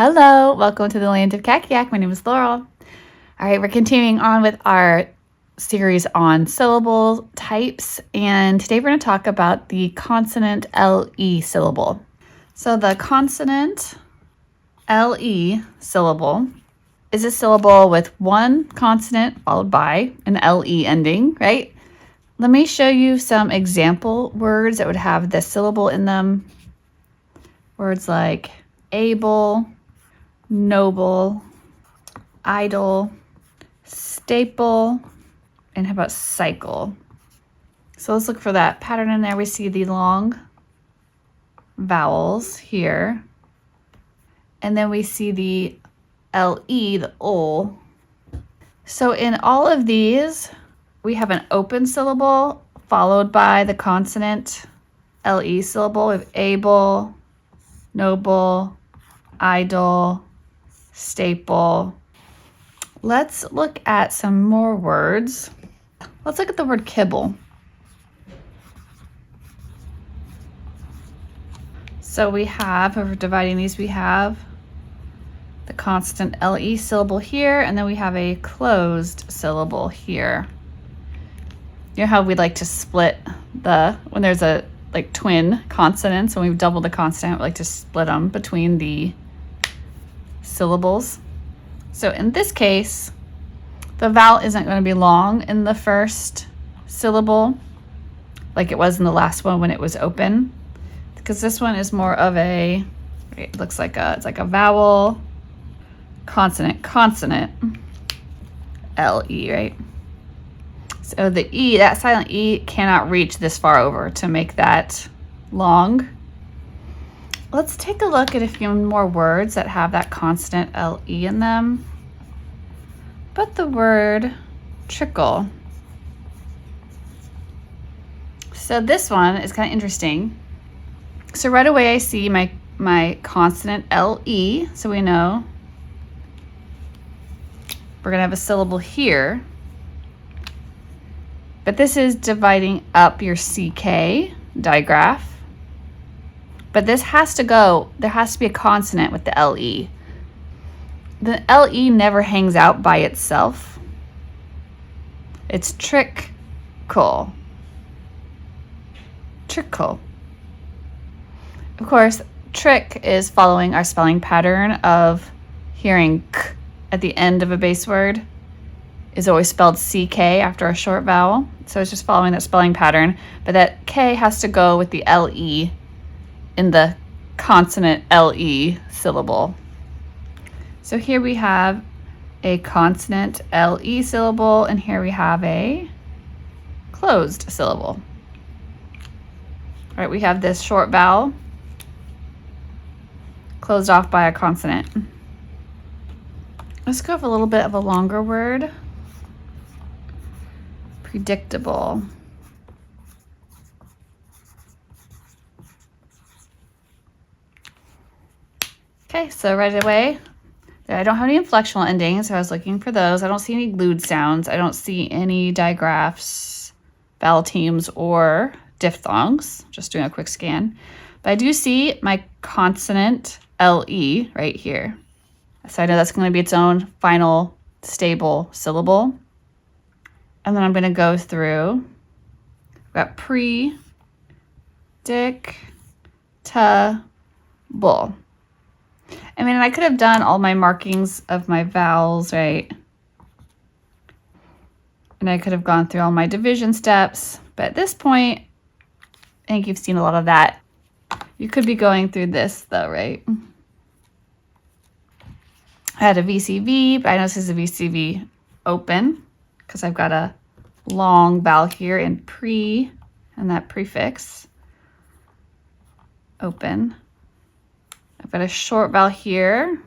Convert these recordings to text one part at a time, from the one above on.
Hello, welcome to the land of Kakiak. My name is Laurel. All right, we're continuing on with our series on syllable types, and today we're going to talk about the consonant LE syllable. So the consonant LE syllable is a syllable with one consonant followed by an LE ending, right? Let me show you some example words that would have this syllable in them. Words like able, noble, idle, staple, and how about cycle? So let's look for that pattern in there. We see the long vowels here. And then we see the LE, the ol. So in all of these, we have an open syllable followed by the consonant LE syllable with able, noble, idle, staple. Let's look at some more words. Let's look at the word kibble. So we have, if we're dividing these, we have the consonant LE syllable here, and then we have a closed syllable here. You know how we like to split when there's a twin consonants, when we double the consonant, we like to split them between the syllables. So in this case, the vowel isn't going to be long in the first syllable like it was in the last one when it was open, because this one is more of it looks like it's like a vowel, consonant, LE, right? So the E, that silent E, cannot reach this far over to make that long. Let's take a look at a few more words that have that consonant LE in them. But the word trickle. So this one is kind of interesting. So right away I see my consonant LE, so we know we're going to have a syllable here. But this is dividing up your CK digraph. But this has to go, there has to be a consonant with the LE. The LE never hangs out by itself. It's trickle. Trickle. Of course, trick is following our spelling pattern of hearing k at the end of a base word is always spelled CK after a short vowel. So it's just following that spelling pattern. But that K has to go with the LE in the consonant LE syllable. So here we have a consonant LE syllable, and here we have a closed syllable. All right, we have this short vowel closed off by a consonant. Let's go for a little bit of a longer word. Predictable. Okay, so right away, I don't have any inflectional endings, so I was looking for those. I don't see any glued sounds. I don't see any digraphs, vowel teams, or diphthongs. Just doing a quick scan. But I do see my consonant LE right here. So I know that's going to be its own final stable syllable. And then I'm going to go through. We've got pre, dick, ta, bull. I mean, I could have done all my markings of my vowels, right? And I could have gone through all my division steps. But at this point, I think you've seen a lot of that. You could be going through this though, right? I had a VCV, but I know this is a VCV open because I've got a long vowel here in pre and that prefix open. I've got a short vowel here.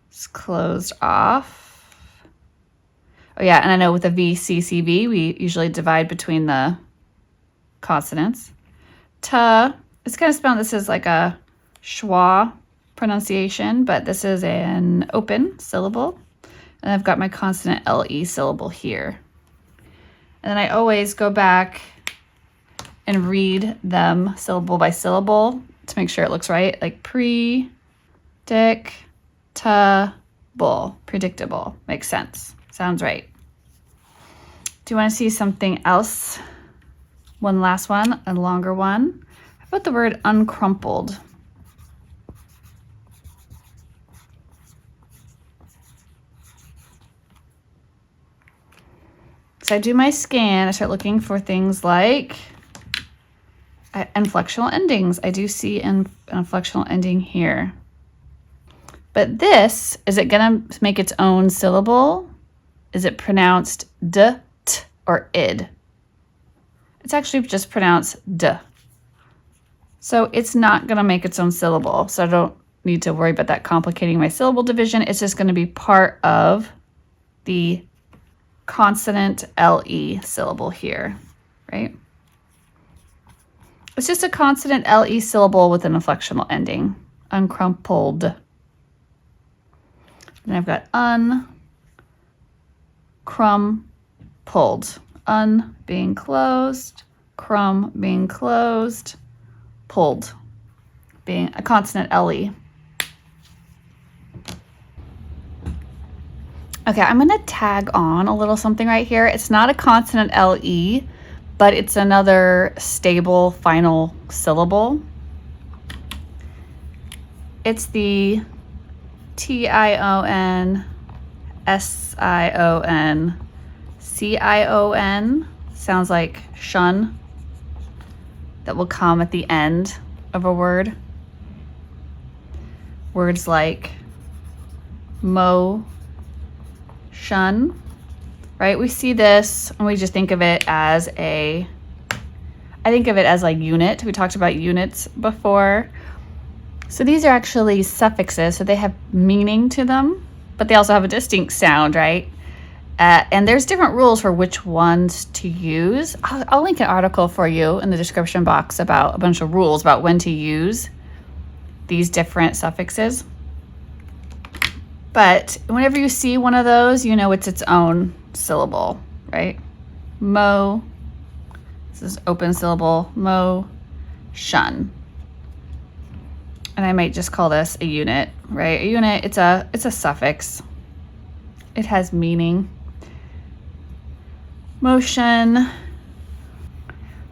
It's closed off. Oh yeah, and I know with a VCCV, we usually divide between the consonants. Ta, it's kind of spelled, this is like a schwa pronunciation, but this is an open syllable. And I've got my consonant LE syllable here. And then I always go back and read them syllable by syllable to make sure it looks right, like pre, Predictable. Makes sense. Sounds right. Do you want to see something else? One last one, a longer one. How about the word uncrumpled? So I do my scan, I start looking for things like inflectional endings. I do see an inflectional ending here. But this, is it gonna make its own syllable? Is it pronounced d, t, or id? It's actually just pronounced d. So it's not gonna make its own syllable. So I don't need to worry about that complicating my syllable division. It's just gonna be part of the consonant LE syllable here, right? It's just a consonant LE syllable with an inflectional ending, uncrumpled. Then I've got uncrumpled, un being closed, crum being closed, pulled being a consonant LE. Okay, I'm gonna tag on a little something right here. It's not a consonant LE, but it's another stable final syllable. It's the Tion, Sion, Cion. Sounds like shun. That will come at the end of a word. Words like motion, right? We see this and we just think of it as I think of it as like unit. We talked about units before. So these are actually suffixes, so they have meaning to them, but they also have a distinct sound, right? And there's different rules for which ones to use. I'll link an article for you in the description box about a bunch of rules about when to use these different suffixes. But whenever you see one of those, you know it's its own syllable, right? Mo, this is open syllable, mo, shun. And I might just call this a unit, right? A unit, it's a suffix. It has meaning. Motion. What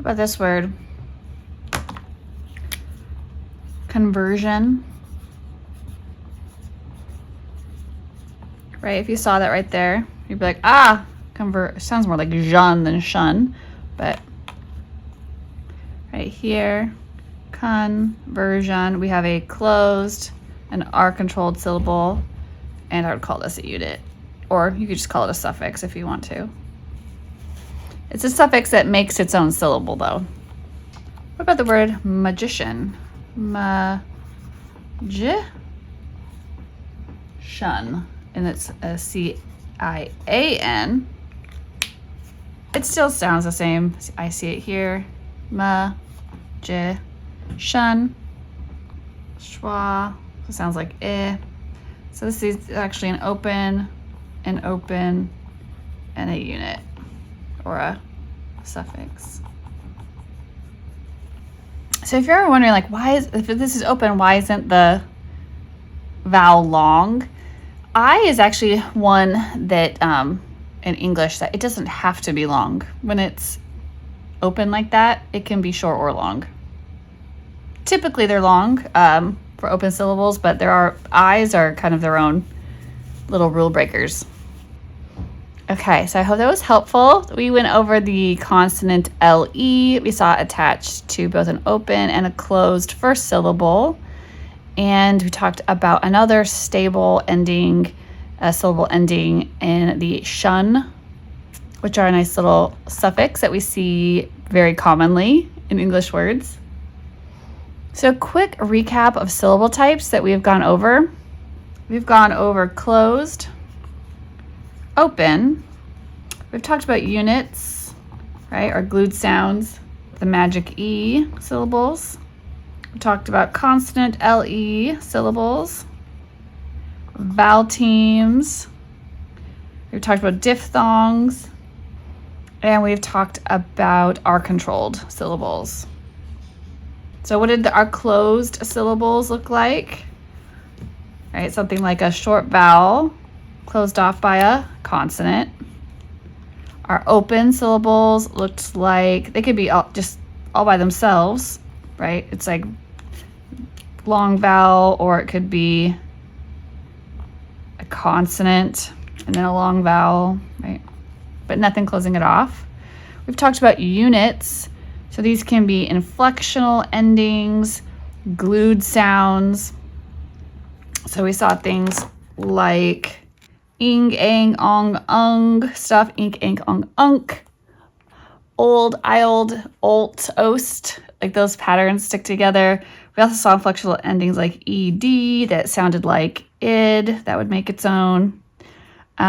about this word? Conversion. Right, if you saw that right there, you'd be like, ah, convert. It sounds more like jeune than shun, but right here, conversion, we have a closed, an R-controlled syllable, and I would call this a unit. Or you could just call it a suffix if you want to. It's a suffix that makes its own syllable, though. What about the word magician? Magician. And it's a C-I-A-N. It still sounds the same. I see it here. Magician. Schwa. It sounds like eh. So this is actually an open, and a unit, or a suffix. So if you're ever wondering, like, if this is open, why isn't the vowel long? I is actually one that in English that it doesn't have to be long. When it's open like that, it can be short or long. Typically they're long for open syllables, but I's are kind of their own little rule breakers. Okay, so I hope that was helpful. We went over the consonant LE. We saw it attached to both an open and a closed first syllable. And we talked about another stable ending, a syllable ending in the shun, which are a nice little suffix that we see very commonly in English words. So a quick recap of syllable types that we have gone over. We've gone over closed, open. We've talked about units, right, or glued sounds, the magic E syllables. We talked about consonant LE syllables, vowel teams. We've talked about diphthongs, and we've talked about R-controlled syllables. So what did our closed syllables look like? right? Something like a short vowel closed off by a consonant. Our open syllables looks like they could be just all by themselves, right? It's like long vowel, or it could be a consonant and then a long vowel, right? But nothing closing it off. We've talked about units. So these can be inflectional endings, glued sounds. So we saw things like ing, ang, ong, ung, stuff, ink, ink, ong, unk, old, ild, olt, ost, like those patterns stick together. We also saw inflectional endings like ed that sounded like id, that would make its own.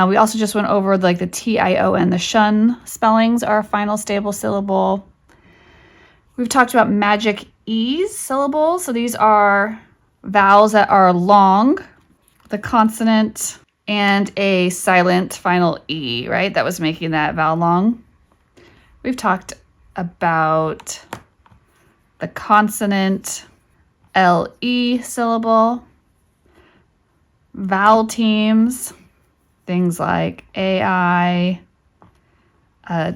We also just went over like the tion, the shun spellings are a final stable syllable. We've talked about magic e's syllables. So these are vowels that are long, the consonant, and a silent final E, right? That was making that vowel long. We've talked about the consonant LE syllable, vowel teams, things like AI,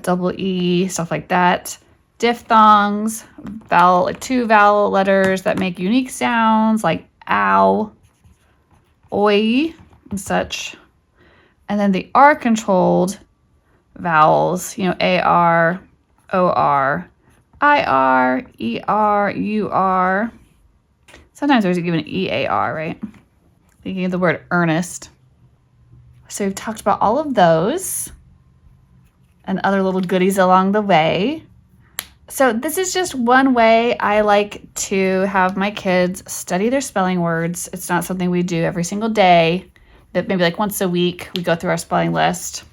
double E, stuff like that. Diphthongs, like two vowel letters that make unique sounds like ow, oi, and such. And then the R-controlled vowels, AR, OR, IR, ER, UR. Sometimes there's even an EAR, right? Thinking of the word earnest. So we've talked about all of those and other little goodies along the way. So this is just one way I like to have my kids study their spelling words. It's not something we do every single day, but maybe like once a week we go through our spelling list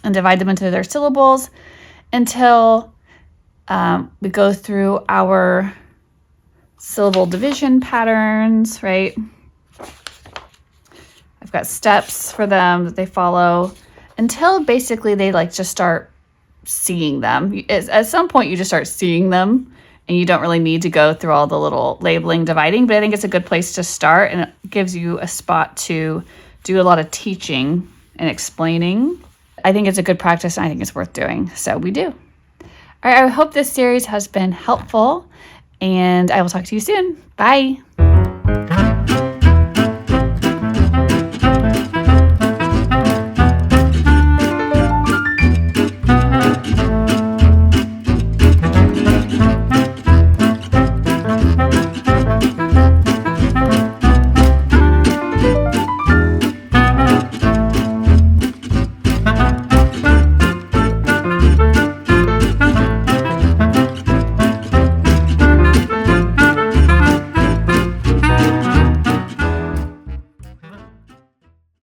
and divide them into their syllables until we go through our syllable division patterns, right? I've got steps for them that they follow until basically they just start seeing them. At some point you just start seeing them and you don't really need to go through all the little labeling, dividing, but I think it's a good place to start, and it gives you a spot to do a lot of teaching and explaining. I think it's a good practice and I think it's worth doing. So we do. All right, I hope this series has been helpful and I will talk to you soon. Bye.